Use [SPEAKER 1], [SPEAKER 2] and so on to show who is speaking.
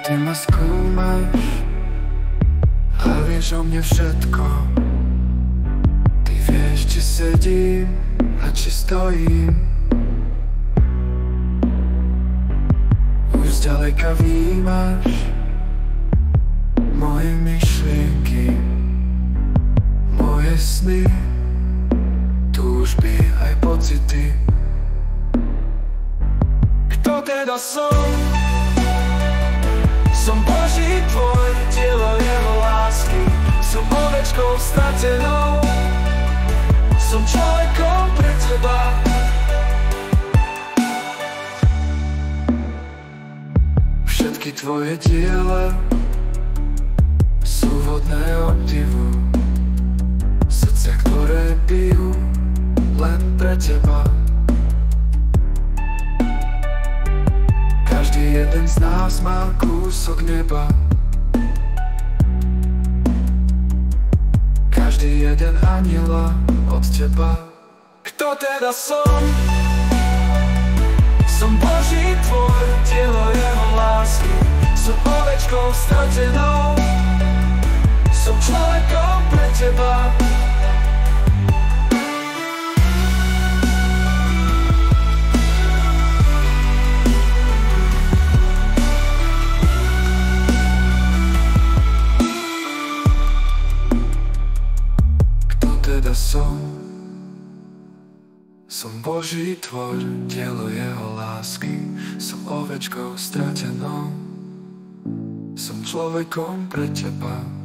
[SPEAKER 1] ty ma skúmaš a vieš o mne všetko. Ty vieš, či sedím a či stojím. Už zďaleka vnímaš moje myšlienky, moje sny, túžby aj pocity. Kto teda som? Som Boží tvoj, dielo jeho lásky. Som ovečkou stratenou, som človekom pre teba. Všetky tvoje diela sú hodné obdivu. Srdcia, ktoré bijú len pre teba. Každý jeden z nás má kúsok neba. Každý jeden anjela od teba. Kto teda som? Som Boží tvoj, dielo jeho lásky. Som ovečkou stratenou, som človekom pre teba. Som Boží tvor, dielo jeho lásky. Som ovečkou stratenou, som človekom pre teba.